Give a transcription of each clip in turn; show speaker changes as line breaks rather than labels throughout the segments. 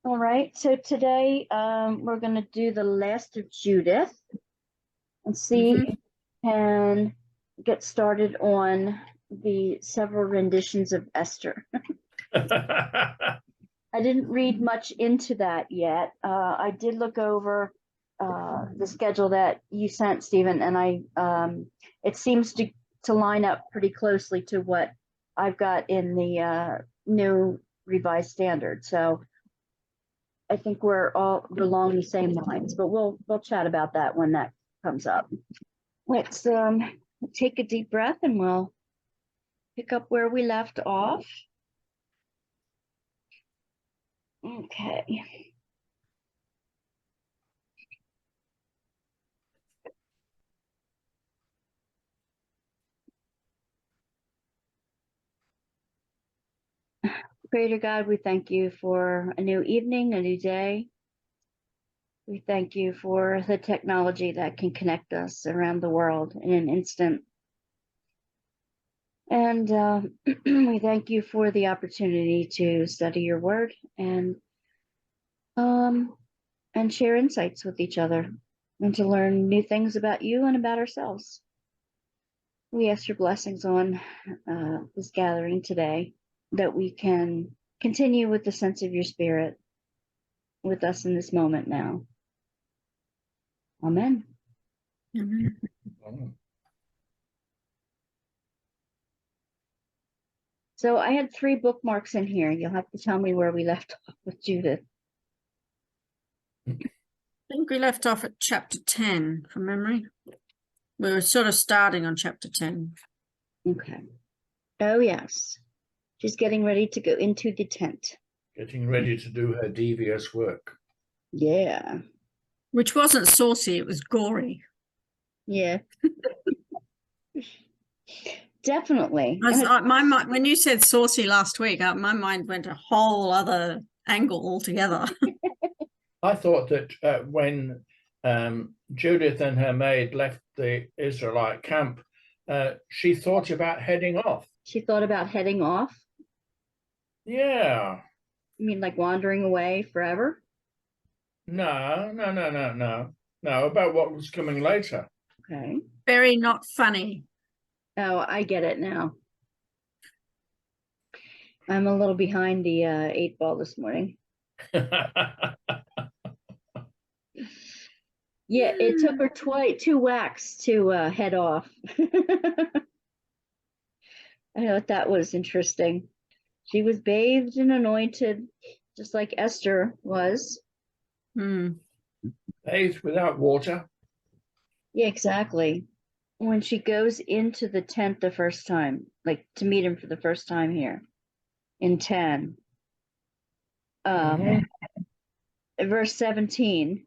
All right, so today we're going to do the last of Judith and see if we can get started on the several renditions of Esther. I didn't read much into that yet. I did look over the schedule that you sent, Stephen, and it seems to line up pretty closely to what I've got in the new revised standard. So I think we're all along the same lines, but we'll chat about that when that comes up. Let's take a deep breath and we'll pick up where we left off. Okay. Creator God, we thank you for a new evening, a new day. We thank you for the technology that can connect us around the world in an instant. And we thank you for the opportunity to study your word and share insights with each other and to learn new things about you and about ourselves. We ask your blessings on this gathering today, that we can continue with the sense of your spirit with us in this moment now. Amen.
Amen.
So I had 3 bookmarks in here. You'll have to tell me where we left off with Judith.
I think we left off at chapter 10 from memory. We were sort of starting on chapter 10.
Okay. Oh, yes. She's getting ready to go into the tent.
Getting ready to do her devious work.
Yeah.
Which wasn't saucy, it was gory.
Yeah. Definitely.
My mind, when you said saucy last week, my mind went a whole other angle altogether.
I thought that when Judith and her maid left the Israelite camp, she thought about heading off.
She thought about heading off?
Yeah.
You mean like wandering away forever?
No, about what was coming later.
Okay.
Very not funny.
Oh, I get it now. I'm a little behind the 8 ball this morning. Yeah, it took her 2 whacks to head off. I thought that was interesting. She was bathed and anointed, just like Esther was.
Bathed without water.
Yeah, exactly. When she goes into the tent the first time, like to meet him for the first time here in 10, verse 17,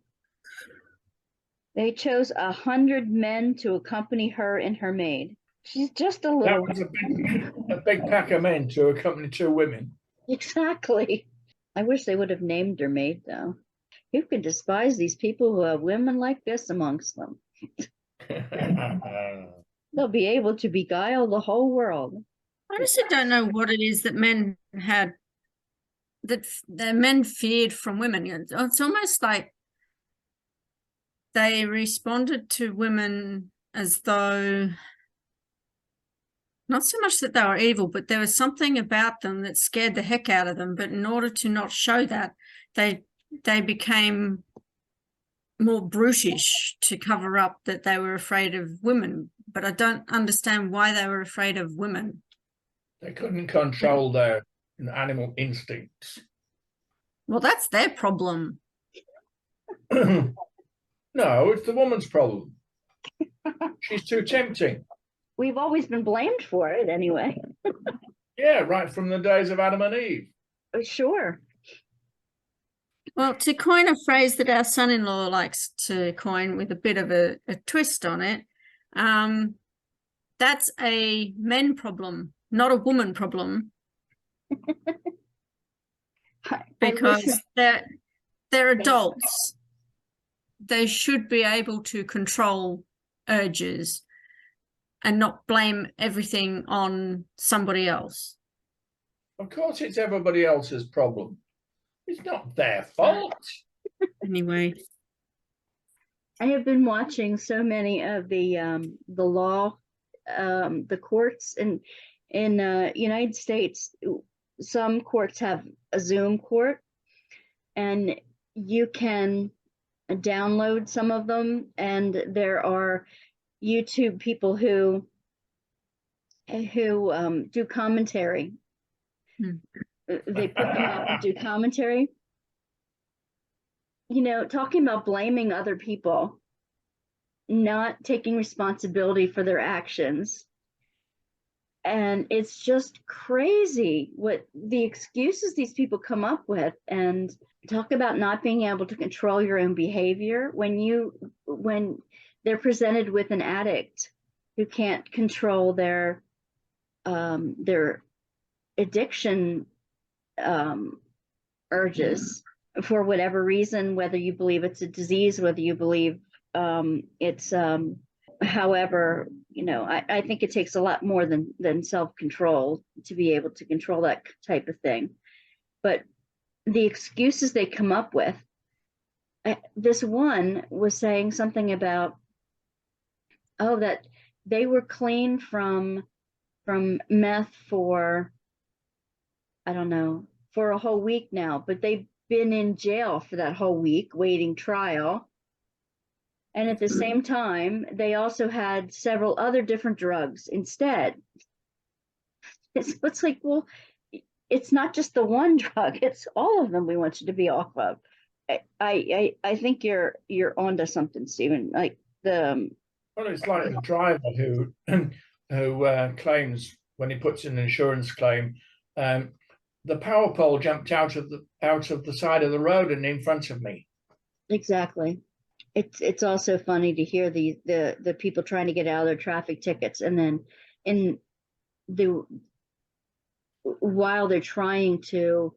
they chose 100 men to accompany her and her maid. She's just a little.
That was a big pack of men to accompany 2 women.
Exactly. I wish they would have named her maid, though. Who can despise these people who have women like this amongst them? They'll be able to beguile the whole world.
I honestly don't know what it is that men had, that the men feared from women. It's almost like they responded to women as though, not so much that they were evil, but there was something about them that scared the heck out of them. But in order to not show that, they became more brutish to cover up that they were afraid of women. But I don't understand why they were afraid of women.
They couldn't control their animal instincts.
Well, that's their problem.
No, it's the woman's problem. She's too tempting.
We've always been blamed for it anyway.
Yeah, right from the days of Adam and Eve.
Sure.
Well, to coin a phrase that our son-in-law likes to coin with a bit of a twist on it, that's a men problem, not a woman problem. Because they're adults. They should be able to control urges and not blame everything on somebody else.
Of course, it's everybody else's problem. It's not their fault.
Anyway,
I have been watching so many of the law, the courts in United States. Some courts have a Zoom court, and you can download some of them, and there are YouTube people who do commentary. They put them up and do commentary. You know, talking about blaming other people, not taking responsibility for their actions. And it's just crazy what the excuses these people come up with, and talk about not being able to control your own behavior when they're presented with an addict who can't control their addiction urges for whatever reason, whether you believe it's a disease, whether you believe it's however, you know, I think it takes a lot more than self-control to be able to control that type of thing. But the excuses they come up with, this one was saying something about, that they were clean from meth for, I don't know, for a whole week now, but they've been in jail for that whole week waiting trial. And at the same time, they also had several other different drugs instead. It's like, well, it's not just the one drug, it's all of them we want you to be off of. I think you're onto something, Stephen. Like well,
it's like a driver who claims when he puts in an insurance claim, the power pole jumped out of the side of the road and in front of me. Exactly.
It's also funny to hear the people trying to get out of their traffic tickets, and then while they're trying to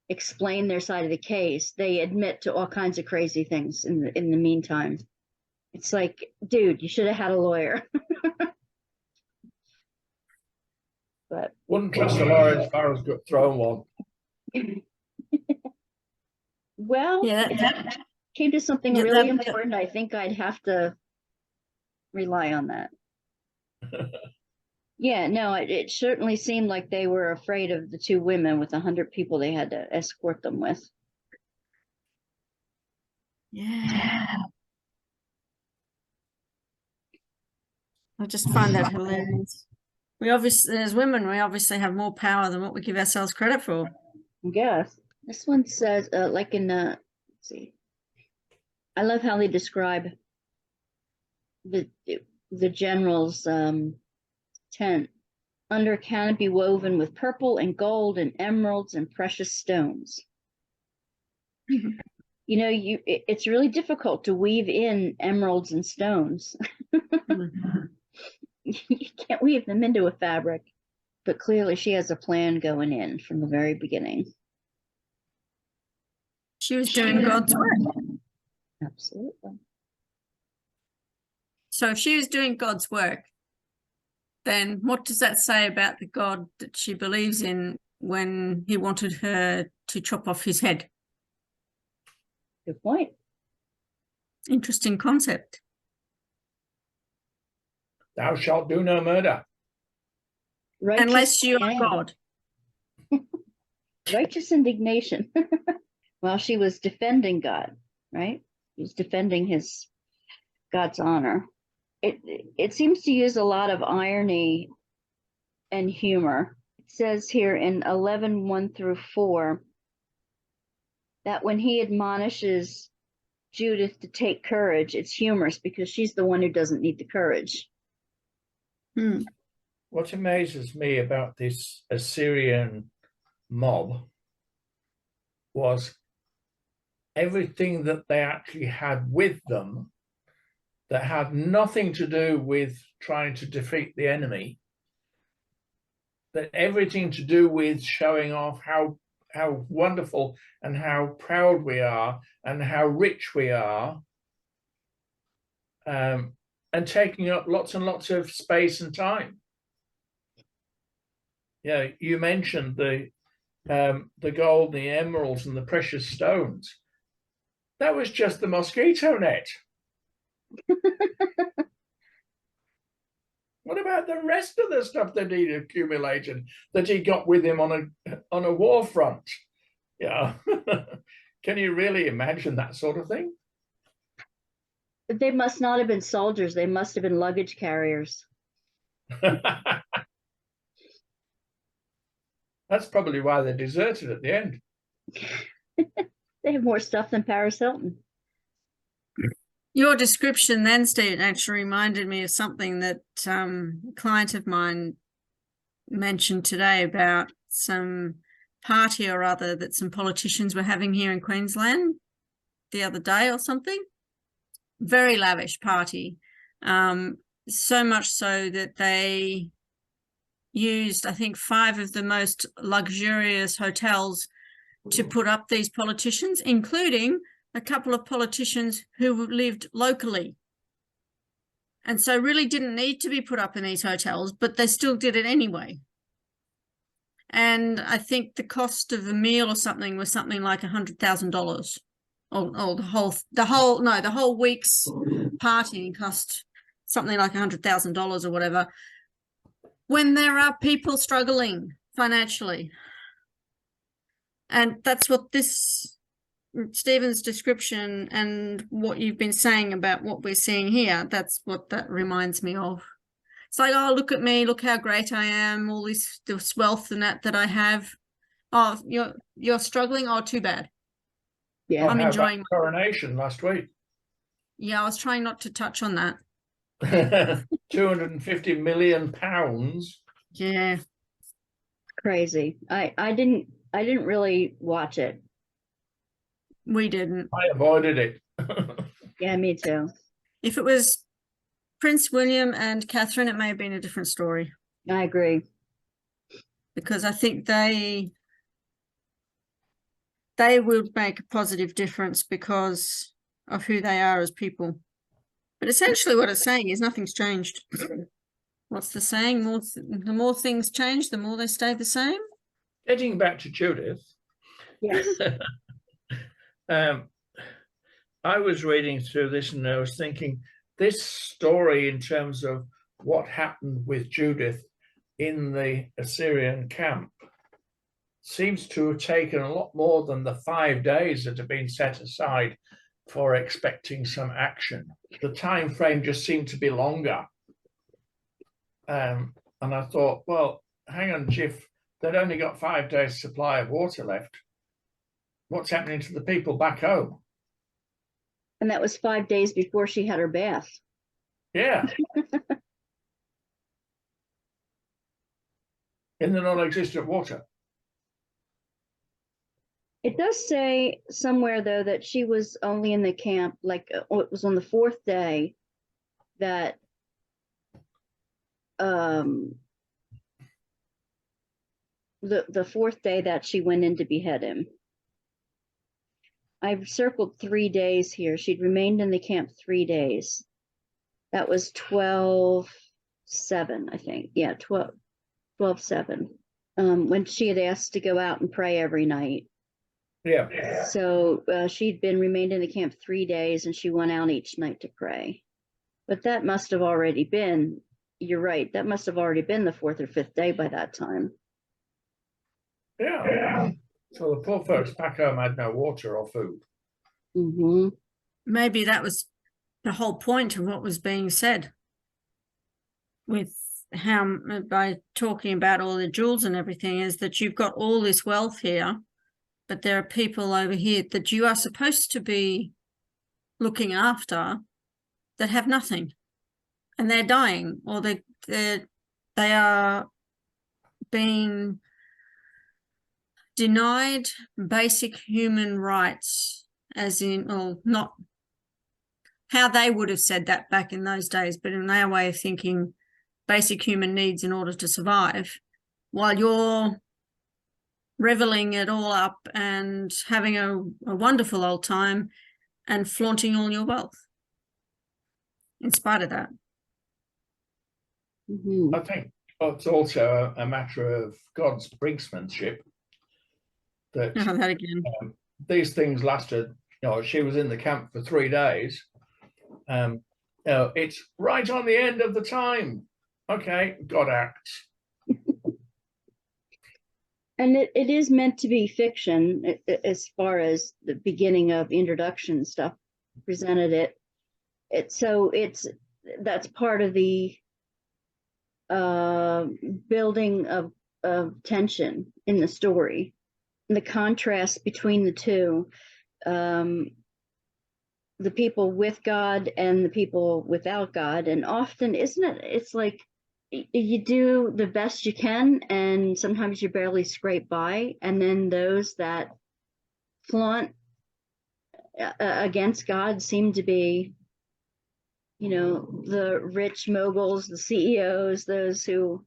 explain their side of the case, they admit to all kinds of crazy things in the meantime. It's like, dude, you should have had a lawyer. But
wouldn't trust a lawyer as far as throwing one.
Well,
yeah,
if that came to something really important, I think I'd have to rely on that. Yeah, no, it certainly seemed like they were afraid of the two women with 100 people they had to escort them with.
yeah. I just find that hilarious. We obviously, as women, we obviously have more power than what we give ourselves credit for.
I guess. This one says, like in let's see. I love how they describe the general's tent. Under canopy woven with purple and gold and emeralds and precious stones. You know, it's really difficult to weave in emeralds and stones. You can't weave them into a fabric, but clearly she has a plan going in from the very beginning.
She was doing God's work.
Absolutely.
So if she was doing God's work, then what does that say about the God that she believes in when he wanted her to chop off his head?
Good point.
Interesting concept.
Thou shalt do no murder.
Righteous,
unless you are God.
Righteous indignation. Well, she was defending God, right? She was defending God's honor. It seems to use a lot of irony and humor. It says here in 11:1-4 that when he admonishes Judith to take courage, it's humorous because she's the one who doesn't need the courage.
What amazes me about this Assyrian mob was everything that they actually had with them that had nothing to do with trying to defeat the enemy, that everything to do with showing off how wonderful and how proud we are and how rich we are, and taking up lots and lots of space and time. Yeah, you mentioned the the gold, the emeralds, and the precious stones. That was just the mosquito net. What about the rest of the stuff that he'd accumulated that he got with him on a war front? Yeah. Can you really imagine that sort of thing?
They must not have been soldiers. They must have been luggage carriers.
That's probably why they deserted at the end.
They have more stuff than Paris Hilton.
Your description then, Steve, actually reminded me of something that a client of mine mentioned today about some party or other that some politicians were having here in Queensland the other day or something. Very lavish party. So much so that they used, I think, 5 of the most luxurious hotels to put up these politicians, including a couple of politicians who lived locally. And so really didn't need to be put up in these hotels, but they still did it anyway. And I think the cost of the meal or something was something like $100,000. Or the whole week's partying cost something like $100,000 or whatever. When there are people struggling financially. And that's what this Stephen's description and what you've been saying about what we're seeing here, that's what that reminds me of. It's like, oh, look at me, look how great I am, all this wealth and that I have. Oh, you're struggling. Oh, too bad.
Yeah,
I'm enjoying
my coronation last week.
Yeah, I was trying not to touch on that.
£250 million.
Yeah,
crazy. I didn't really watch it.
We didn't.
I avoided it.
Yeah, me too.
If it was Prince William and Catherine, it may have been a different story.
I agree.
Because I think they would make a positive difference because of who they are as people. But essentially what it's saying is nothing's changed. What's the saying? The more things change, the more they stay the same.
Getting back to Judith.
Yes.
I was reading through this and I was thinking this story in terms of what happened with Judith in the Assyrian camp seems to have taken a lot more than the 5 days that have been set aside for expecting some action. The time frame just seemed to be longer. And I thought, well, hang on, Jiff, they'd only got 5 days supply of water left. What's happening to the people back home?
And that was 5 days before she had her bath.
Yeah. In the non-existent water.
It does say somewhere, though, that she was only in the camp, like it was on the 4th day that the 4th day that she went in to behead him. I've circled 3 days here. She'd remained in the camp 3 days. That was 12/7, I think. Yeah, 12/7. When she had asked to go out and pray every night.
Yeah.
So she'd remained in the camp 3 days, and she went out each night to pray. But that must have already been, you're right, that must have already been the 4th or 5th day by that time.
Yeah. So the poor folks back home had no water or food.
Mm-hmm.
Maybe that was the whole point of what was being said with how, by talking about all the jewels and everything, is that you've got all this wealth here, but there are people over here that you are supposed to be looking after that have nothing, and they're dying, or they are being denied basic human rights, as in, or not how they would have said that back in those days, but in their way of thinking, basic human needs in order to survive, while you're reveling it all up and having a wonderful old time and flaunting all your wealth in spite of that.
Mm-hmm.
I think it's also a matter of God's brinksmanship. that
Oh, that again.
these things lasted. She was in the camp for 3 days. It's right on the end of the time. Okay, God acts.
And it is meant to be fiction as far as the beginning of introduction stuff presented it. That's part of the building of tension in the story, and the contrast between the two, the people with God and the people without God. And often, isn't it? It's like you do the best you can, and sometimes you barely scrape by. And then those that flaunt against God seem to be, the rich moguls, the CEOs, those who.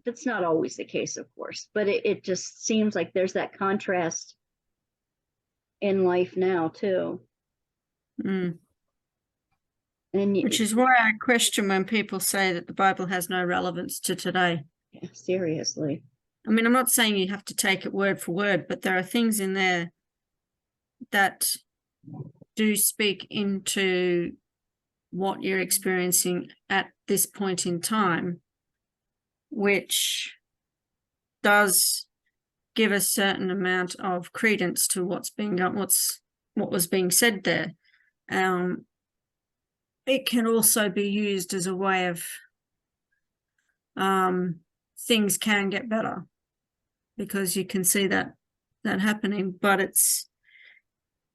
That's not always the case, of course, but it just seems like there's that contrast in life now too.
Mm.
And
Which is why I question when people say that the Bible has no relevance to today.
yeah, seriously.
I mean, I'm not saying you have to take it word for word, but there are things in there that do speak into what you're experiencing at this point in time, which does give a certain amount of credence to what was being said there. It can also be used as a way of things can get better, because you can see that happening. But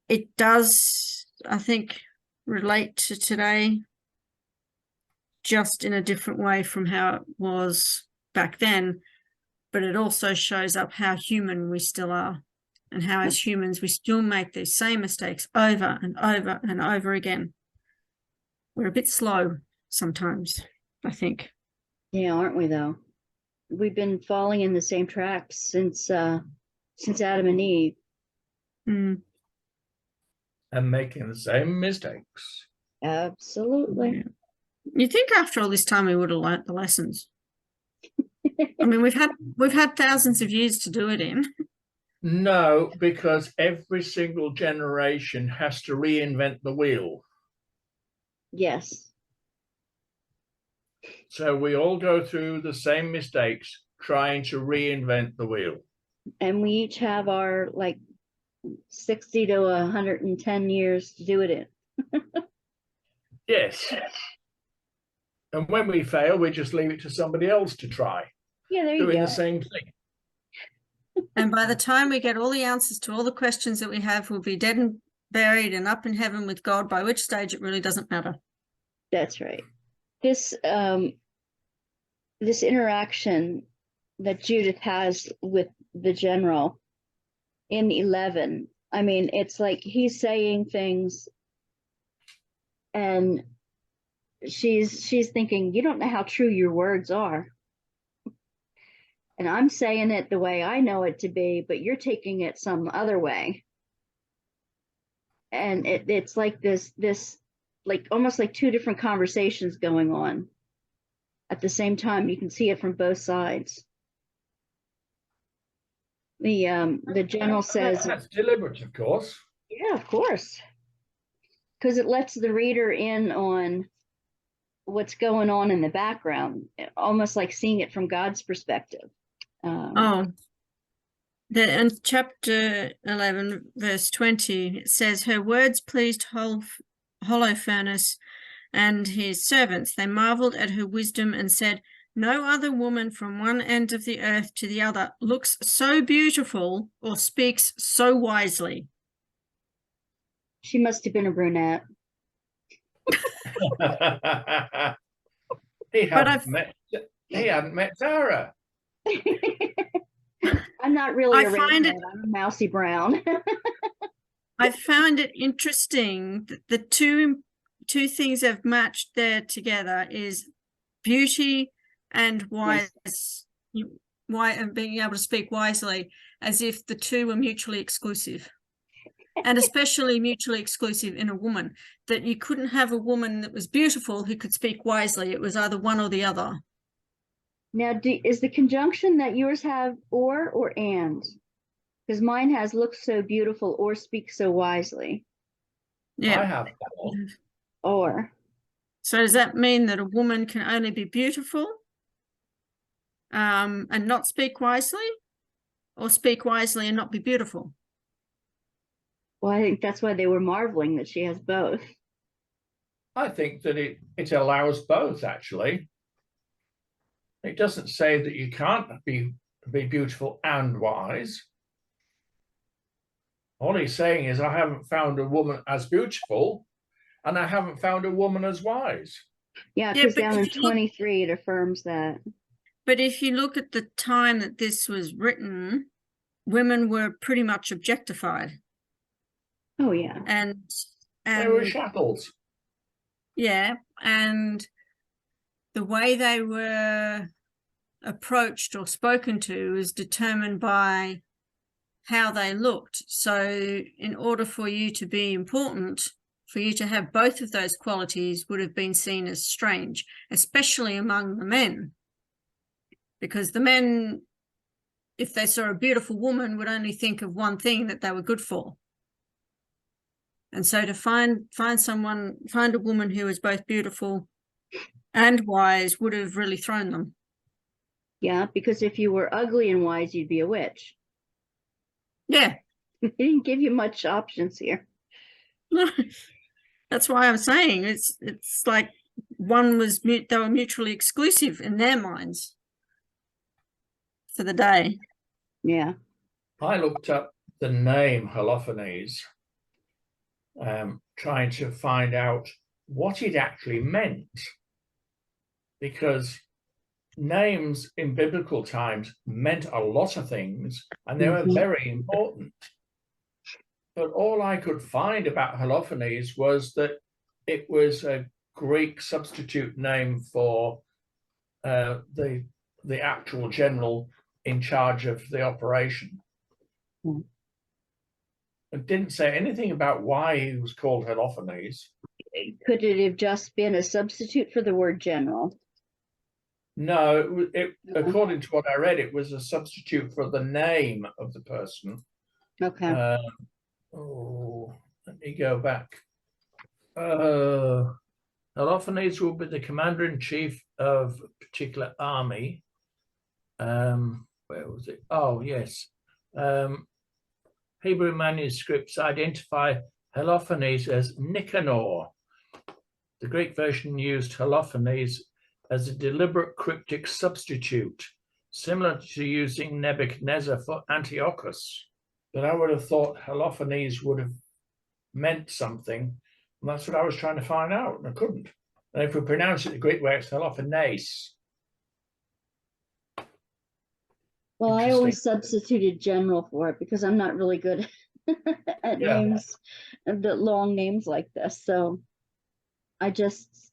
it does, I think, relate to today, just in a different way from how it was back then. But it also shows up how human we still are, and how as humans we still make these same mistakes over and over and over again. We're a bit slow sometimes, I think.
Yeah, aren't we though? We've been falling in the same tracks since Adam and Eve.
Mm.
And making the same mistakes.
Absolutely.
Yeah. You'd think after all this time we would have learnt the lessons. I mean, we've had thousands of years to do it in.
No, because every single generation has to reinvent the wheel.
Yes.
So we all go through the same mistakes trying to reinvent the wheel.
And we each have our 60 to 110 years to do it in.
Yes. And when we fail, we just leave it to somebody else to try.
Yeah, there you
doing
go.
the same thing.
And by the time we get all the answers to all the questions that we have, we'll be dead and buried and up in heaven with God, by which stage it really doesn't matter.
That's right. This interaction that Judith has with the general in 11, I mean, it's like he's saying things and she's thinking, you don't know how true your words are. And I'm saying it the way I know it to be, but you're taking it some other way. And it's like this like almost like two different conversations going on at the same time. You can see it from both sides. The general says
that's deliberate, of course.
Yeah, of course, because it lets the reader in on what's going on in the background, almost like seeing it from God's perspective.
In chapter 11, verse 20, it says, her words pleased Holofernes and his servants. They marveled at her wisdom and said, no other woman from one end of the earth to the other looks so beautiful or speaks so wisely.
She must have been a brunette.
He hadn't met Zara.
I'm not really a redhead. I'm a mousy brown.
I found it interesting that the two things have matched there together is beauty and wise, and being able to speak wisely, as if the two were mutually exclusive. And especially mutually exclusive in a woman, that you couldn't have a woman that was beautiful who could speak wisely. It was either one or the other.
Now, is the conjunction that yours have or and? Because mine has look so beautiful or speak so wisely.
I
Yeah.
have that one.
Or
So does that mean that a woman can only be beautiful and not speak wisely, or speak wisely and not be beautiful?
well, I think that's why they were marveling that she has both.
I think that it allows both, actually. It doesn't say that you can't be beautiful and wise. All he's saying is, I haven't found a woman as beautiful, and I haven't found a woman as wise.
Yeah,
Yeah,
because
but
down in
if you look-
23 it affirms that.
But if you look at the time that this was written, women were pretty much objectified,
Oh yeah.
and
They were
and
shackles.
yeah, and the way they were approached or spoken to is determined by how they looked. So in order for you to be important, for you to have both of those qualities would have been seen as strange, especially among the men, because the men, if they saw a beautiful woman, would only think of one thing that they were good for. And so to find a woman who was both beautiful and wise would have really thrown them.
Yeah, because if you were ugly and wise, you'd be a witch.
Yeah.
It didn't give you much options here.
That's why I'm saying it's like one was they were mutually exclusive in their minds for the day.
Yeah.
I looked up the name Holofernes, trying to find out what it actually meant, because names in biblical times meant a lot of things, and they were very important. But all I could find about Holofernes was that it was a Greek substitute name for the actual general in charge of the operation. It didn't say anything about why he was called Holofernes.
Could it have just been a substitute for the word general?
No, according to what I read, it was a substitute for the name of the person.
Okay.
Let me go back. Holofernes will be the commander-in-chief of a particular army. Where was it? Oh, yes. Hebrew manuscripts identify Holofernes as Nicanor. The Greek version used Holofernes as a deliberate cryptic substitute, similar to using Nebuchadnezzar for Antiochus. But I would have thought Holofernes would have meant something, and that's what I was trying to find out, and I couldn't. And if we pronounce it the Greek way, it's Holofernes.
Well, I always substituted general for it because I'm not really good at names, the long names like this. So I just,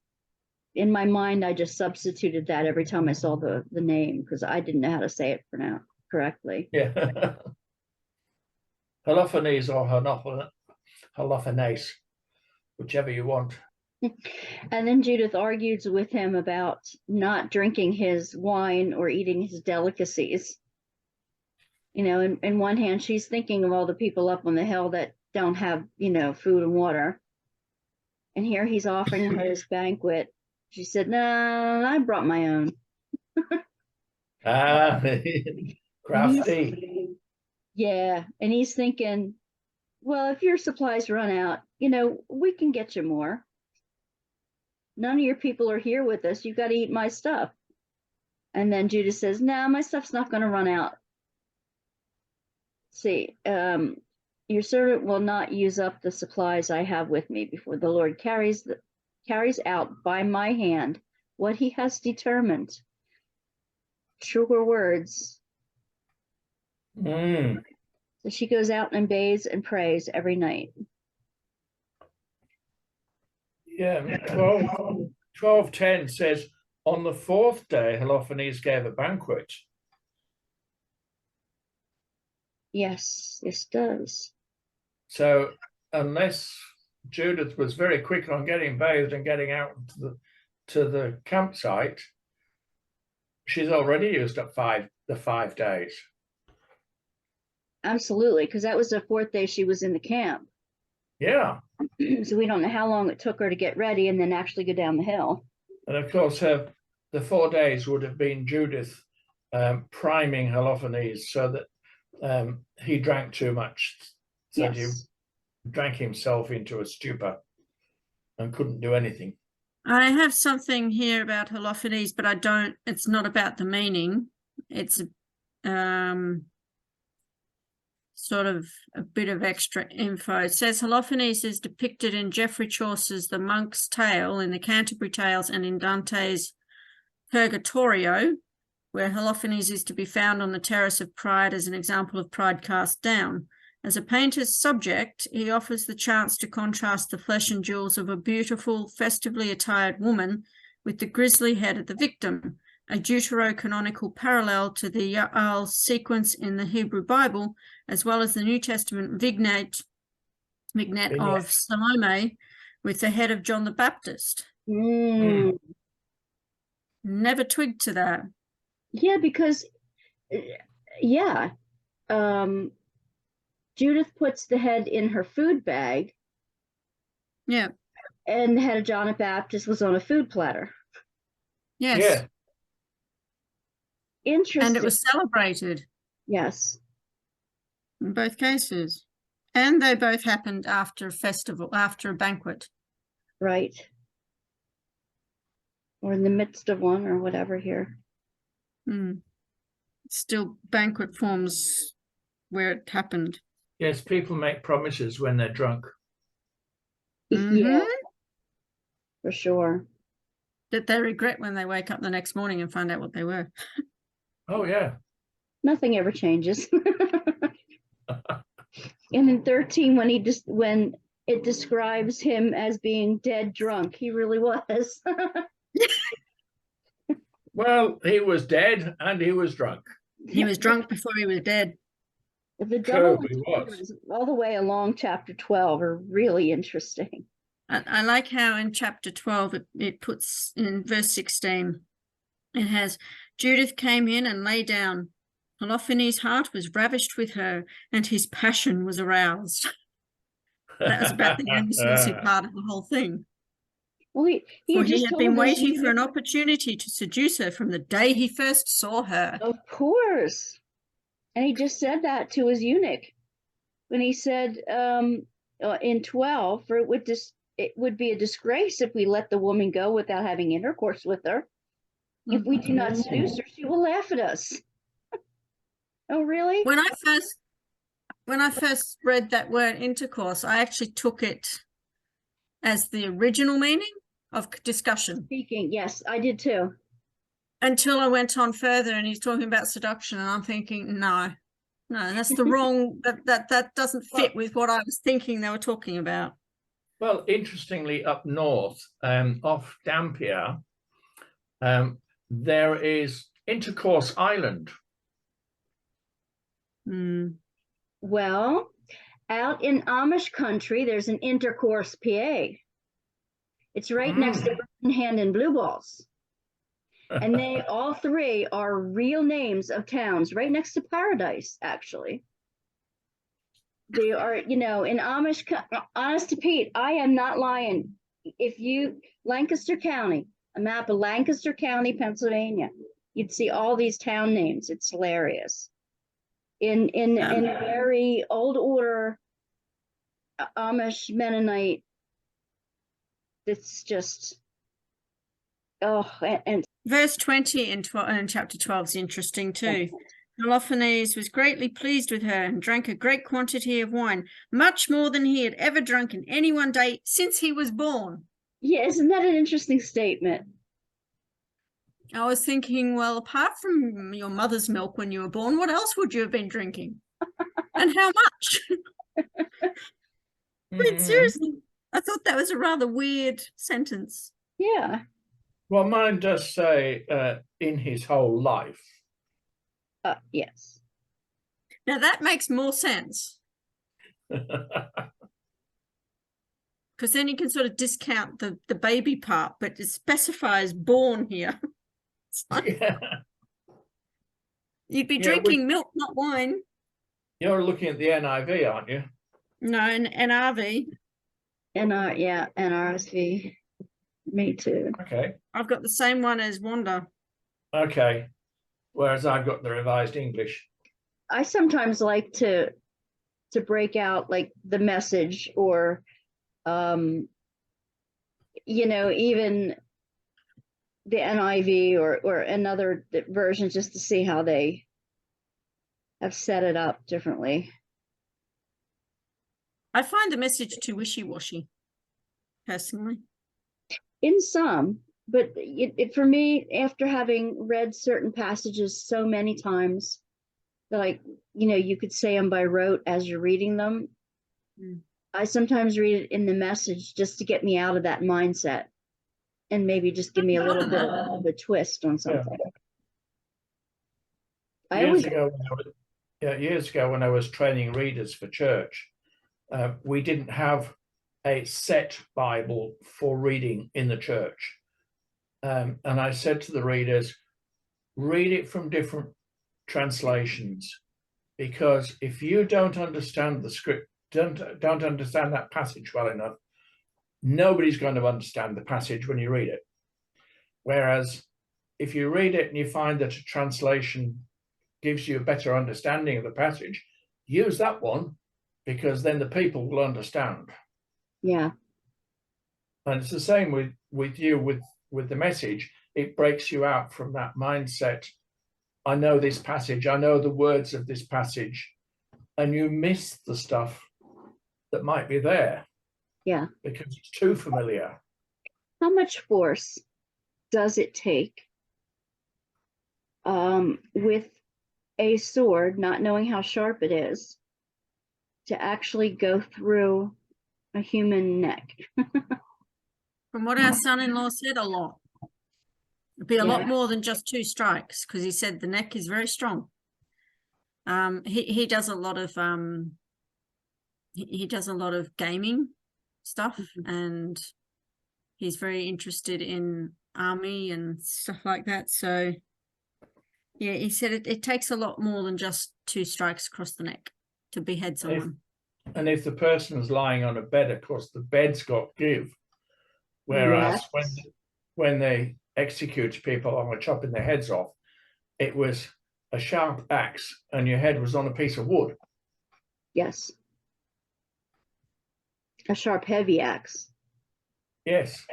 in my mind, I just substituted that every time I saw the name because I didn't know how to say it correctly.
Yeah. Holofernes or Holofernes, whichever you want.
And then Judith argues with him about not drinking his wine or eating his delicacies. You know, in one hand, she's thinking of all the people up on the hill that don't have, food and water. And here he's offering her this banquet. She said, no, I brought my own.
Crafty.
Yeah. And he's thinking, well, if your supplies run out, we can get you more. None of your people are here with us. You got to eat my stuff. And then Judith says, no, my stuff's not going to run out. See, your servant will not use up the supplies I have with me before the Lord carries out by my hand what he has determined. Truer words. So she goes out and bathes and prays every night.
Yeah, 12:10 says, on the fourth day, Holofernes gave a banquet.
Yes, this does.
So unless Judith was very quick on getting bathed and getting out to the campsite, she's already used up the 5 days.
Absolutely, because that was the 4th day she was in the camp.
Yeah.
So we don't know how long it took her to get ready and then actually go down the hill.
And of course, the 4 days would have been Judith priming Holofernes so that he drank too much, so
Yes.
he drank himself into a stupor and couldn't do anything.
I have something here about Holofernes, but it's not about the meaning. It's sort of a bit of extra info. It says Holofernes is depicted in Geoffrey Chaucer's The Monk's Tale, in the Canterbury Tales, and in Dante's Purgatorio, where Holofernes is to be found on the terrace of pride as an example of pride cast down. As a painter's subject, he offers the chance to contrast the flesh and jewels of a beautiful, festively attired woman with the grisly head of the victim, a deuterocanonical parallel to the Ya'al sequence in the Hebrew Bible, as well as the New Testament vignette of Salome with the head of John the Baptist.
Mm.
Never twigged to that.
Yeah, because, Judith puts the head in her food bag.
Yeah.
And the head of John the Baptist was on a food platter.
Yes.
Yeah.
Interesting.
And it was celebrated.
Yes.
In both cases. And they both happened after a festival, after a banquet.
Right. Or in the midst of one or whatever here.
Still banquet forms where it happened.
Yes, people make promises when they're drunk.
Yeah, for sure.
That they regret when they wake up the next morning and find out what they were.
Oh, yeah.
Nothing ever changes. And in 13, when it describes him as being dead drunk, he really was.
Well, he was dead and he was drunk.
He was drunk before he was dead.
The double
He was.
all the way along chapter 12 are really interesting.
I like how in chapter 12 it puts in verse 16, it has, Judith came in and lay down. Holofernes' heart was ravished with her, and his passion was aroused. That was about the only saucy part of the whole thing.
Well, he
had been waiting for an opportunity to seduce her from the day he first saw her.
Of course. And he just said that to his eunuch when he said in 12, for it would be a disgrace if we let the woman go without having intercourse with her. If we do not seduce her, she will laugh at us. Oh, really?
When I first read that word intercourse, I actually took it as the original meaning of discussion.
Speaking, yes, I did too.
Until I went on further and he's talking about seduction, and I'm thinking, no, that's the wrong, that doesn't fit with what I was thinking they were talking about.
Well, interestingly, up north, off Dampier, there is Intercourse Island.
Well, out in Amish country, there's an Intercourse, PA. It's right next to Birkenhead Hand and Blue Balls. And they all three are real names of towns right next to Paradise, actually. They are, in Amish, honest to Pete, I am not lying. If you, Lancaster County, a map of Lancaster County, Pennsylvania, you'd see all these town names. It's hilarious. In very old order Amish Mennonite, it's just, and
verse 20 in chapter 12 is interesting too. Holofernes was greatly pleased with her and drank a great quantity of wine, much more than he had ever drunk in any one day since he was born.
Yeah, isn't that an interesting statement?
I was thinking, well, apart from your mother's milk when you were born, what else would you have been drinking? And how much? I mean, seriously, I thought that was a rather weird sentence.
Yeah.
Well, mine does say in his whole life.
Yes.
Now that makes more sense. Because then you can sort of discount the baby part, but it specifies born here. Like,
yeah.
you'd be drinking milk, not wine.
You're looking at the NIV, aren't you?
No, an NRV.
Yeah, NRSV. Me too.
Okay.
I've got the same one as Wanda.
Okay. Whereas I've got the Revised English.
I sometimes like to break out like the Message or even the NIV or another version, just to see how they have set it up differently.
I find the Message too wishy-washy, personally.
In some, but for me, after having read certain passages so many times that you could say them by rote as you're reading them. I sometimes read it in the Message just to get me out of that mindset and maybe just give me a little bit of a twist on something.
Yeah. Years ago when I was training readers for church, we didn't have a set Bible for reading in the church. And I said to the readers, read it from different translations, because if you don't understand the script, don't understand that passage well enough, nobody's going to understand the passage when you read it. Whereas if you read it and you find that a translation gives you a better understanding of the passage, use that one, because then the people will understand.
Yeah.
And it's the same with you with the Message. It breaks you out from that mindset. I know this passage, I know the words of this passage, and you miss the stuff that might be there.
Yeah.
Because it's too familiar.
How much force does it take with a sword, not knowing how sharp it is, to actually go through a human neck?
From what our son-in-law said, a lot. It'd be a lot more than just 2 strikes, because he said the neck is very strong. He does a lot of he does a lot of gaming stuff, and he's very interested in army and stuff like that. So yeah, he said it takes a lot more than just 2 strikes across the neck to behead someone.
And if the person's lying on a bed, of course, the bed's got give. Whereas when they execute people and were chopping their heads off, it was a sharp axe and your head was on a piece of wood.
Yes. A sharp, heavy axe.
Yes.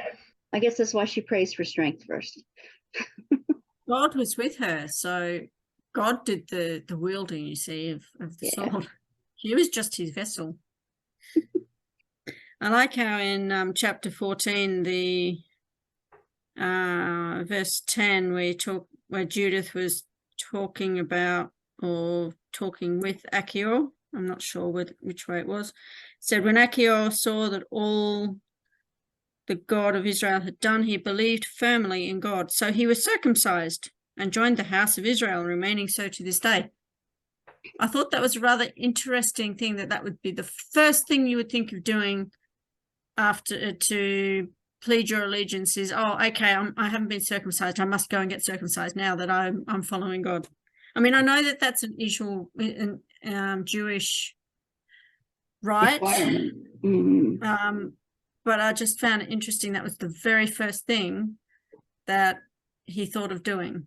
I guess that's why she prays for strength first.
God was with her, so God did the wielding, you see, of the sword. She was just his vessel. I like how in chapter 14, the verse 10, where Judith was talking about or talking with Achior. I'm not sure which way it was. It said, when Achior saw that all the God of Israel had done, he believed firmly in God. So he was circumcised and joined the house of Israel, remaining so to this day. I thought that was a rather interesting thing, that would be the first thing you would think of doing after to plead your allegiance is, oh, okay, I haven't been circumcised. I must go and get circumcised now that I'm following God. I mean, I know that that's an usual Jewish right. But I just found it interesting. That was the very first thing that he thought of doing,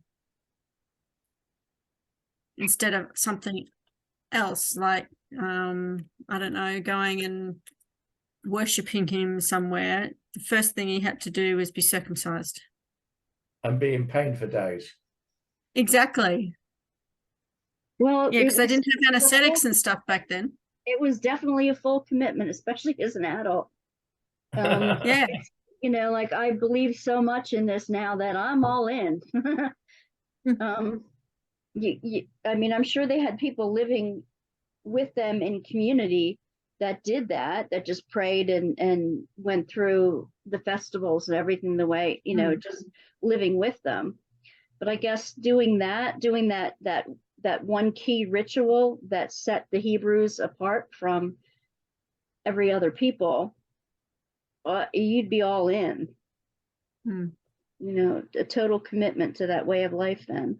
instead of something else like, I don't know, going and worshipping him somewhere. The first thing he had to do was be circumcised.
And be in pain for days.
Exactly.
Well,
yeah, because they didn't have anesthetics and stuff back then.
It was definitely a full commitment, especially as an adult.
Yeah.
Like, I believe so much in this now that I'm all in. I mean, I'm sure they had people living with them in community that did that just prayed and went through the festivals and everything the way, just living with them. But I guess doing that one key ritual that set the Hebrews apart from every other people, you'd be all in. A total commitment to that way of life then.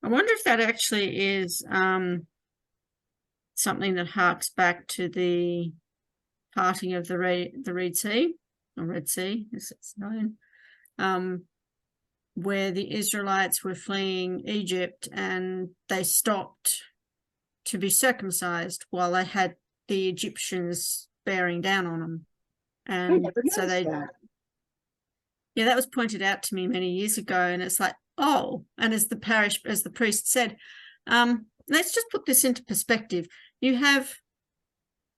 I wonder if that actually is something that harks back to the parting of the Red Sea, or Red Sea, as it's known, where the Israelites were fleeing Egypt and they stopped to be circumcised while they had the Egyptians bearing down on them. And so they, yeah, that was pointed out to me many years ago, and it's like, oh, and as the priest said, let's just put this into perspective. You have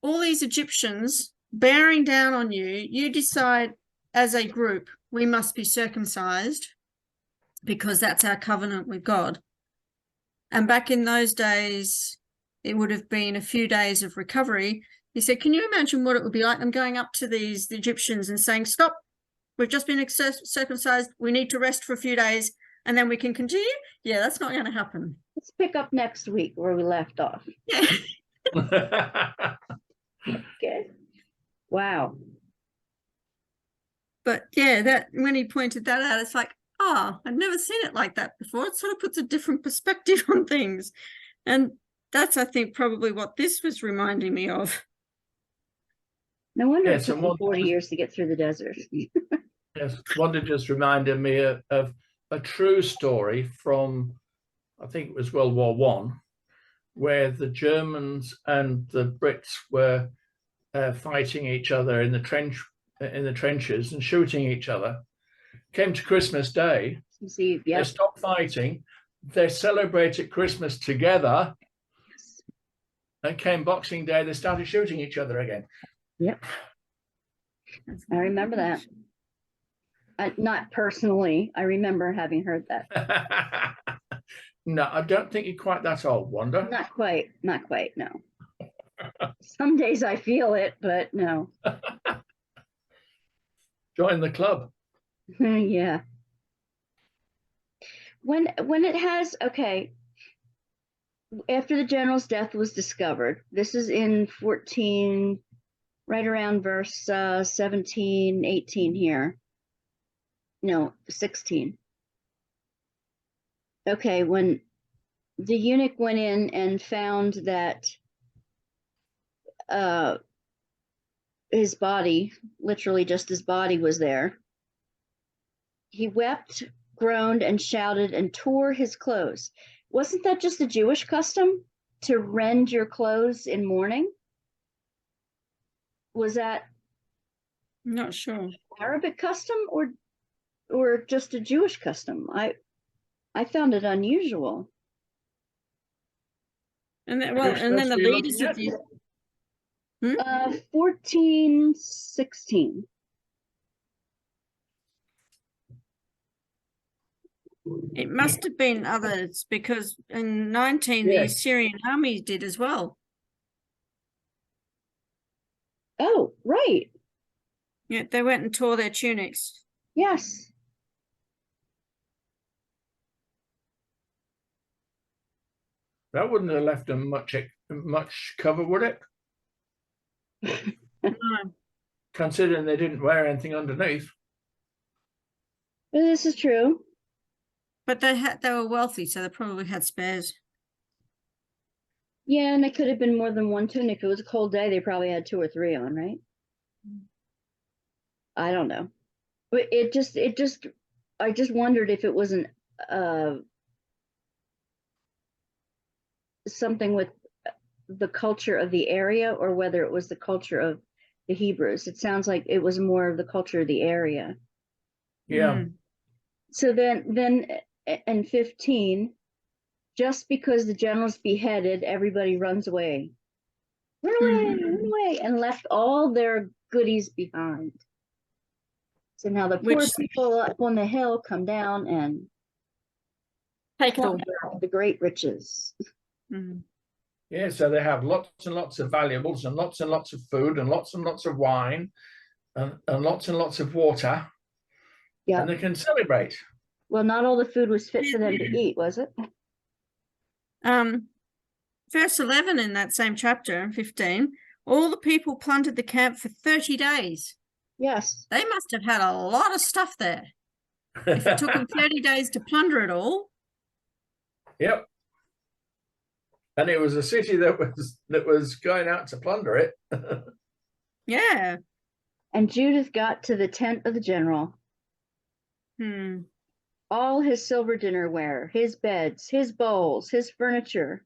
all these Egyptians bearing down on you. You decide as a group, we must be circumcised because that's our covenant with God. And back in those days, it would have been a few days of recovery. He said, can you imagine what it would be like them going up to the Egyptians and saying, stop, we've just been circumcised, we need to rest for a few days, and then we can continue? Yeah, that's not going to happen.
Let's pick up next week where we left off.
Yeah.
Okay. Wow.
But yeah, that when he pointed that out, it's like, oh, I've never seen it like that before. It sort of puts a different perspective on things. And that's, I think, probably what this was reminding me of.
No wonder
Yes,
it took 40 years to get through the desert.
Yes, Wanda just reminded me of a true story from, I think it was World War One, where the Germans and the Brits were fighting each other in the trenches and shooting each other. Came to Christmas Day,
See,
they stopped fighting, they celebrated Christmas together, and came Boxing Day, they started shooting each other again.
Yep. I remember that. Not personally, I remember having heard that.
No, I don't think you're quite that old, Wanda.
Not quite, no. Some days I feel it, but no.
Join the club.
Yeah. When it has, okay, after the general's death was discovered, this is in 14, right around verse 17, 18 here. No, 16. Okay, when the eunuch went in and found that his body, literally just his body was there, he wept, groaned, and shouted and tore his clothes. Wasn't that just a Jewish custom to rend your clothes in mourning? Was that
Not sure.
Arabic custom or just a Jewish custom? I found it unusual.
And then, well, and then the leaders of the
14, 16.
It must have been others, because in 19 the Syrian army did as well.
Oh, right.
Yeah, they went and tore their tunics.
Yes.
That wouldn't have left them much cover, would it?
No.
Considering they didn't wear anything underneath.
This is true.
But they were wealthy, so they probably had spares.
Yeah, and it could have been more than one tunic. If it was a cold day, they probably had 2 or 3 on, right? I don't know. But I just wondered if it wasn't something with the culture of the area or whether it was the culture of the Hebrews. It sounds like it was more of the culture of the area.
Yeah.
So then in 15, just because the general's beheaded, everybody runs away. Run away, and left all their goodies behind. So now the poor people up on the hill come down and
take it all.
The great riches.
Yeah, so they have lots and lots of valuables and lots of food and lots of wine and lots of water. Yeah. And they can celebrate.
Well, not all the food was fit for them to eat, was it?
Verse 11 in that same chapter, 15, all the people plundered the camp for 30 days.
Yes.
They must have had a lot of stuff there. If it took them 30 days to plunder it all.
Yep. And it was a city that was going out to plunder it.
Yeah.
And Judith got to the tent of the general. All his silver dinnerware, his beds, his bowls, his furniture.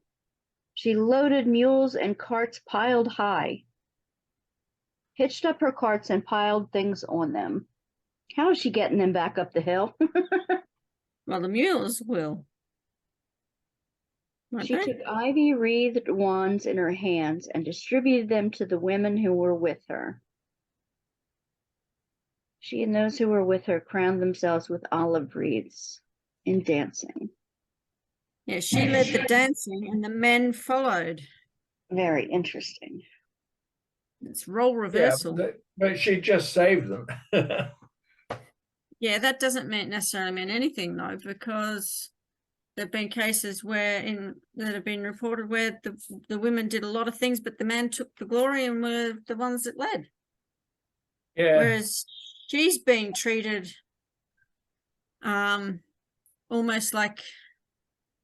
She loaded mules and carts piled high, hitched up her carts and piled things on them. How is she getting them back up the hill?
Well, the mules will.
She took ivy-wreathed wands in her hands and distributed them to the women who were with her. She and those who were with her crowned themselves with olive wreaths in dancing.
Yeah, she led the dancing and the men followed.
Very interesting.
It's role reversal.
Yeah, but she just saved them.
Yeah, that doesn't necessarily mean anything though, because there've been cases that have been reported where the women did a lot of things, but the men took the glory and were the ones that led.
Yeah.
Whereas she's being treated almost like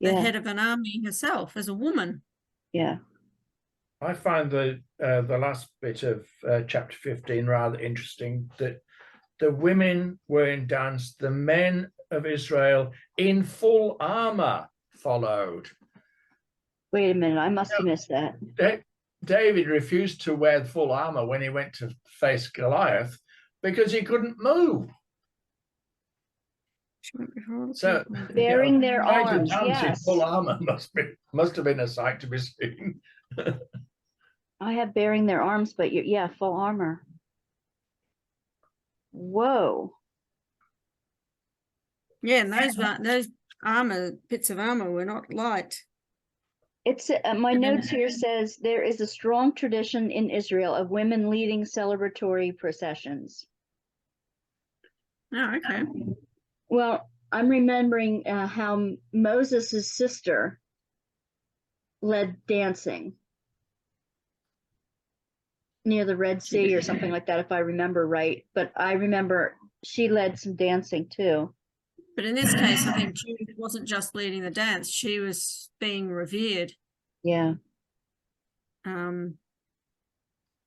the head of an army herself as a woman.
Yeah.
I find the last bit of chapter 15 rather interesting, that the women were in dance, the men of Israel in full armor followed.
Wait a minute, I must have missed that.
David refused to wear full armor when he went to face Goliath because he couldn't move. So
bearing their arms,
yes. In full armor must have been a sight to be seen.
I have bearing their arms, but yeah, full armor. Whoa.
Yeah, and those bits of armor were not light.
It's my notes here says there is a strong tradition in Israel of women leading celebratory processions.
Oh, okay.
Well, I'm remembering how Moses' sister led dancing near the Red Sea or something like that, if I remember right. But I remember she led some dancing too.
But in this case, I think Judith wasn't just leading the dance; she was being revered.
Yeah.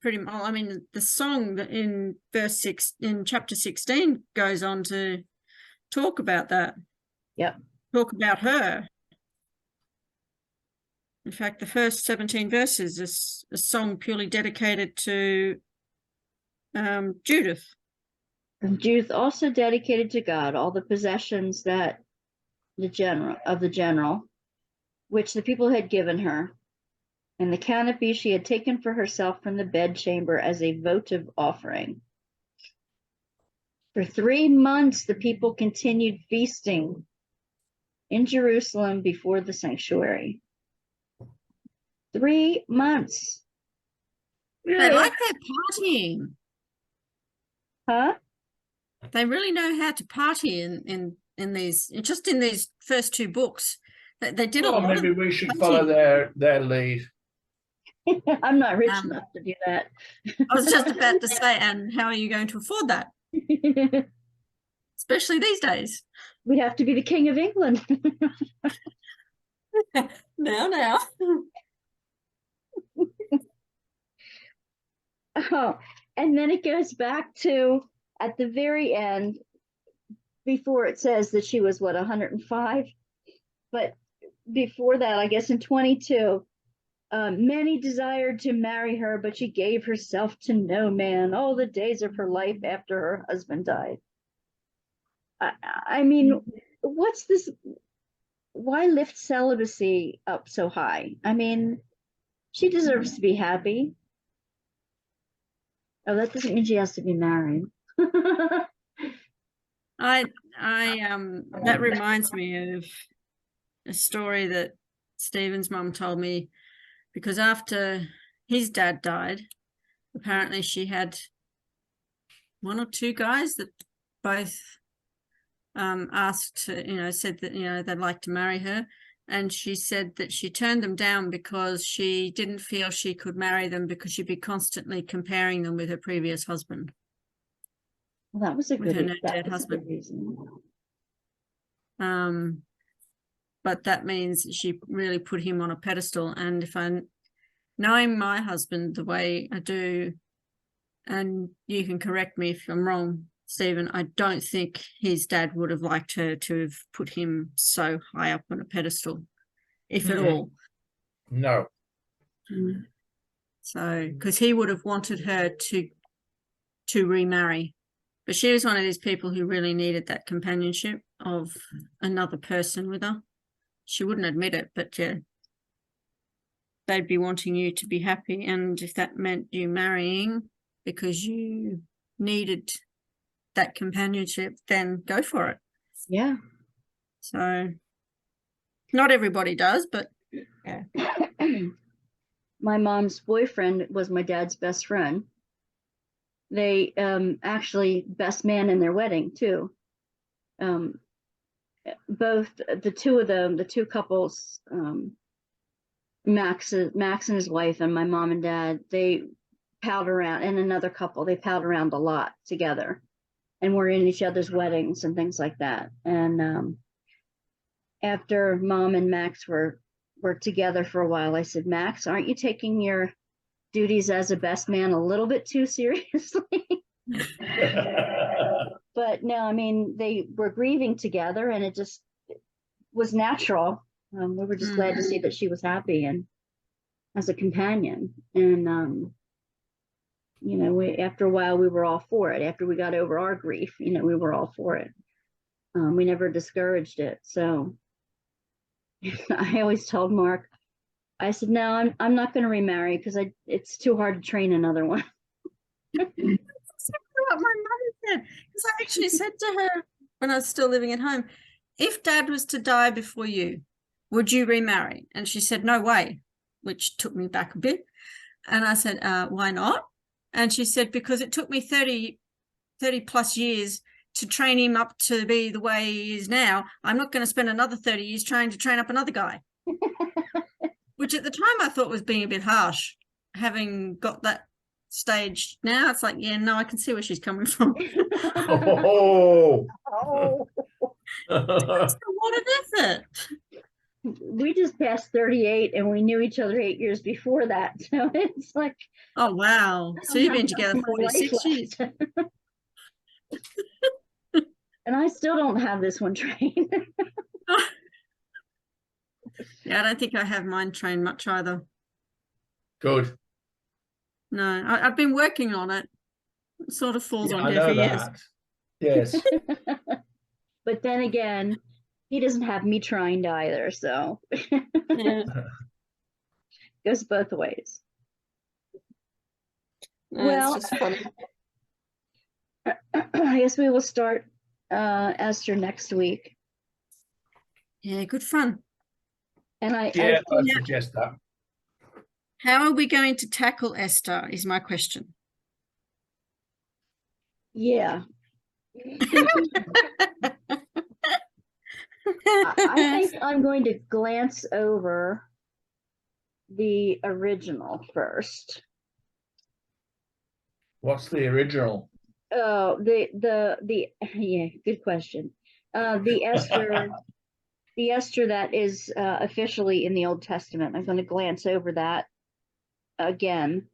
Pretty much. I mean, the song in verse 6 in chapter 16 goes on to talk about that.
Yep.
Talk about her. In fact, the first 17 verses is a song purely dedicated to Judith.
And Judith also dedicated to God all the possessions that the general, which the people had given her, and the canopy she had taken for herself from the bedchamber as a votive offering. For 3 months, the people continued feasting in Jerusalem before the sanctuary. 3 months.
They like their partying.
Huh?
They really know how to party in these, just in these first 2 books. They did a lot.
Maybe we should follow their lead.
I'm not rich enough to do that.
I was just about to say, and how are you going to afford that? Especially these days.
We'd have to be the King of England.
Now.
Oh, and then it goes back to at the very end, before it says that she was 105, but before that, I guess in 22, many desired to marry her, but she gave herself to no man all the days of her life after her husband died. I mean, what's this? Why lift celibacy up so high? I mean, she deserves to be happy. Oh, that doesn't mean she has to be married.
That reminds me of a story that Stephen's mum told me, because after his dad died, apparently she had 1 or 2 guys that both asked, said that, they'd like to marry her. And she said that she turned them down because she didn't feel she could marry them because she'd be constantly comparing them with her previous husband.
Well, that was a good
reason. but that means she really put him on a pedestal. And if I'm knowing my husband the way I do, and you can correct me if I'm wrong, Stephen, I don't think his dad would have liked her to have put him so high up on a pedestal, if at all.
No.
So, because he would have wanted her to remarry. But she was one of these people who really needed that companionship of another person with her. She wouldn't admit it, but yeah, they'd be wanting you to be happy. And if that meant you marrying because you needed that companionship, then go for it.
Yeah.
So not everybody does, but yeah.
My mom's boyfriend was my dad's best friend. They actually best man in their wedding too. Both the two of them, the two couples, Max and his wife and my mom and dad, they palled around, and another couple, they palled around a lot together and were in each other's weddings and things like that. And after Mom and Max were together for a while, I said, Max, aren't you taking your duties as a best man a little bit too seriously? But no, I mean, they were grieving together, and it just was natural. We were just glad to see that she was happy and as a companion. And you know, after a while, we were all for it. After we got over our grief, you know, we were all for it. We never discouraged it. So I always told Mark, I said, no, I'm not going to remarry because it's too hard to train another one.
That's exactly what my mother said. Because I actually said to her when I was still living at home, if Dad was to die before you, would you remarry? And she said, no way, which took me back a bit. And I said, why not? And she said, because it took me 30 plus years to train him up to be the way he is now. I'm not going to spend another 30 years trying to train up another guy. Which at the time I thought was being a bit harsh, having got that stage. Now it's like, yeah, no, I can see where she's coming from.
Oh.
That's a lot of effort.
We just passed 38 and we knew each other 8 years before that. So it's like,
oh, wow. So you've been together 46 years.
And I still don't have this one trained.
Yeah, I don't think I have mine trained much either.
Good.
No, I've been working on it. It sort of falls
Yeah,
on
I
deaf
know
ears.
that. Yes.
But then again, he doesn't have me trained either. So
Yeah.
goes both ways.
No,
Well,
it's just funny.
I guess we will start Esther next week.
Yeah, good fun.
And I
suggest that.
How are we going to tackle Esther is my question.
Yeah. I think I'm going to glance over the original first.
What's the original?
Oh, yeah, good question. The Esther that is officially in the Old Testament. I'm going to glance over that again,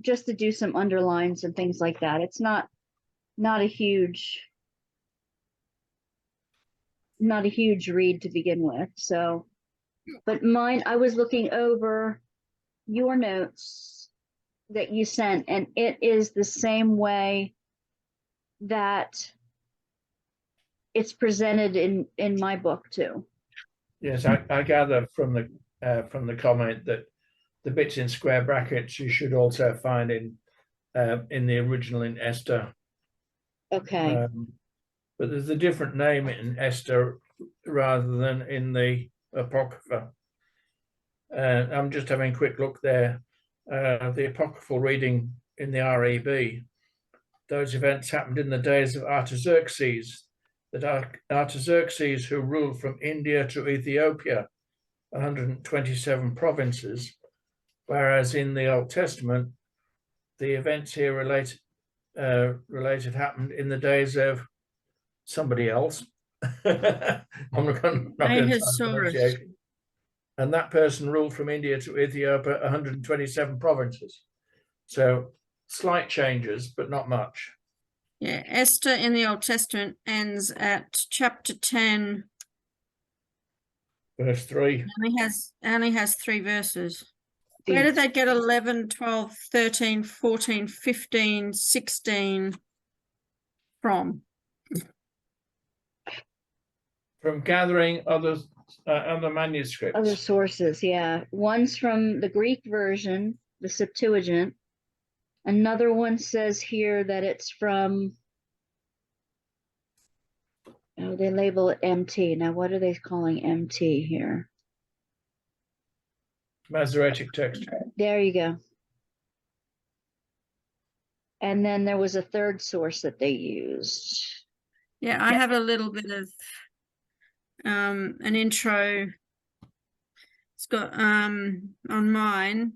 just to do some underlines and things like that. It's not a huge read to begin with. So, but mine, I was looking over your notes that you sent, and it is the same way that it's presented in my book too.
Yes, I gather from the comment that the bits in square brackets you should also find in the original in Esther.
Okay.
But there's a different name in Esther rather than in the Apocrypha. I'm just having a quick look there. The apocryphal reading in the REB, those events happened in the days of Artaxerxes, that Artaxerxes, who ruled from India to Ethiopia, 127 provinces, whereas in the Old Testament, the events here related happened in the days of somebody else, I'm not going to
Ahasuerus.
and that person ruled from India to Ethiopia 127 provinces. So slight changes, but not much.
Yeah, Esther in the Old Testament ends at chapter 10.
Verse 3.
Only has 3 verses. Where did they get 11, 12, 13, 14, 15, 16 from?
From gathering other manuscripts.
Other sources, yeah. One's from the Greek version, the Septuagint. Another one says here that it's from, oh, they label it MT. Now, what are they calling MT here?
Masoretic text.
There you go. And then there was a third source that they used.
Yeah, I have a little bit of an intro. It's got on mine.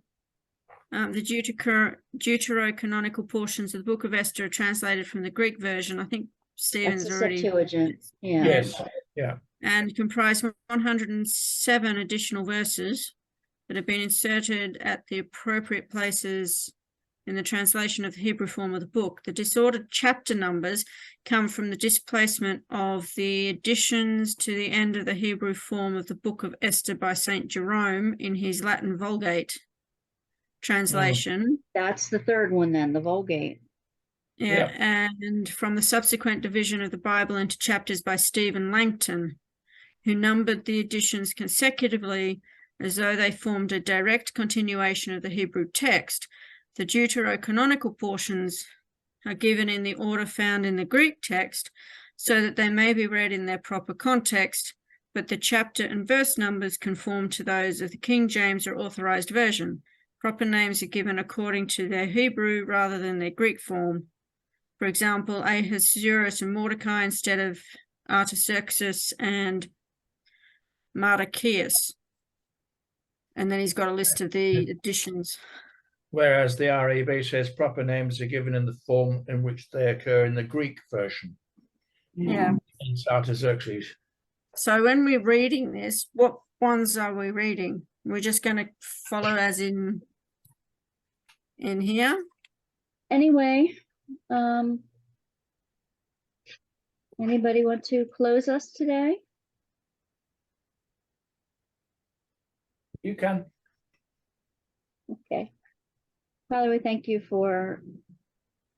The deuterocanonical portions of the Book of Esther are translated from the Greek version. I think Stephen's
That's a
already.
Septuagint. Yeah.
Yes. Yeah.
And comprise 107 additional verses that have been inserted at the appropriate places in the translation of the Hebrew form of the book. The disordered chapter numbers come from the displacement of the additions to the end of the Hebrew form of the Book of Esther by St. Jerome in his Latin Vulgate translation.
That's the third one then, the Vulgate.
Yeah, and from the subsequent division of the Bible into chapters by Stephen Langton, who numbered the editions consecutively as though they formed a direct continuation of the Hebrew text. The deuterocanonical portions are given in the order found in the Greek text so that they may be read in their proper context, but the chapter and verse numbers conform to those of the King James or Authorized Version. Proper names are given according to their Hebrew rather than their Greek form. For example, Ahasuerus and Mordecai instead of Artaxerxes and Mardochaeus. And then he's got a list of the additions.
Whereas the REV says proper names are given in the form in which they occur in the Greek version.
Yeah.
In Artaxerxes.
So when we're reading this, what ones are we reading? We're just going to follow as in here.
Anyway, anybody want to close us today?
You can.
Okay. Father, we thank you for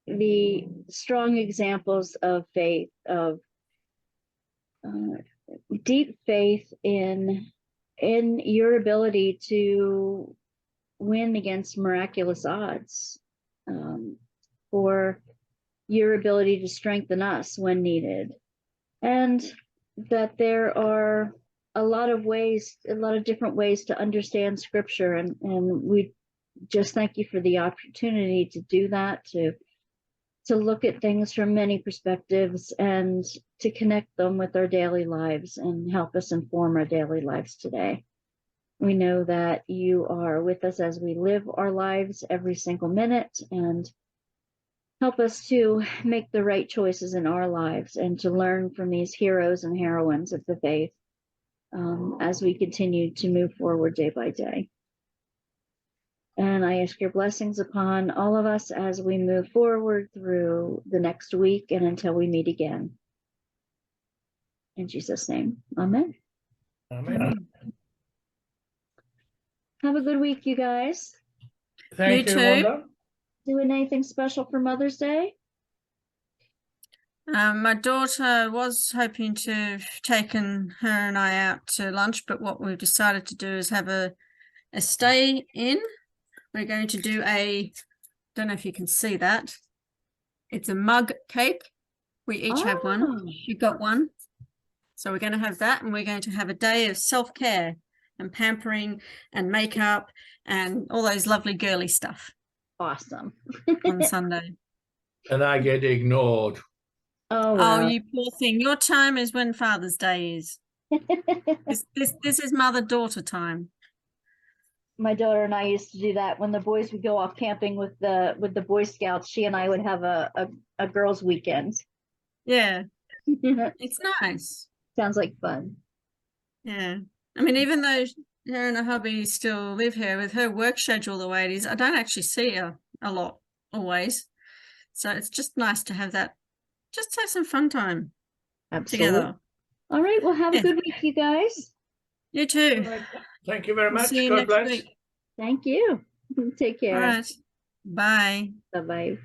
the strong examples of faith, of deep faith in your ability to win against miraculous odds, for your ability to strengthen us when needed, and that there are a lot of different ways to understand Scripture, and we just thank you for the opportunity to do that, to look at things from many perspectives and to connect them with our daily lives and help us inform our daily lives today. We know that you are with us as we live our lives every single minute, and help us to make the right choices in our lives and to learn from these heroes and heroines of the faith as we continue to move forward day by day. And I ask your blessings upon all of us as we move forward through the next week and until we meet again. In Jesus' name, amen.
Amen.
Have a good week, you guys.
Thank you,
too.
Wanda.
Doing anything special for Mother's Day?
My daughter was hoping to have taken her and I out to lunch, but what we've decided to do is have a stay in. We're going to do don't know if you can see that. It's a mug cake. We each have one. You got one. So we're going to have that, and we're going to have a day of self-care and pampering and makeup and all those lovely girly stuff.
Awesome.
On Sunday.
And I get ignored.
Oh,
wow.
wow.
Oh, you poor thing. Your time is when Father's Day is. This is mother-daughter time.
My daughter and I used to do that when the boys would go off camping with the Boy Scouts. She and I would have a girls' weekend.
Yeah, it's nice.
Sounds like fun.
Yeah. I mean, even though her and her hubby still live here, with her work schedule the way it is, I don't actually see her a lot always. So it's just nice to have that, just have some fun time
Absolutely.
together.
All right. Well, have a
Yeah.
good week, you guys.
You too.
Right. Thank you very
We'll
much.
see you
God
next
bless.
week.
Thank you. Take
All
care.
right. Bye.
Bye-bye.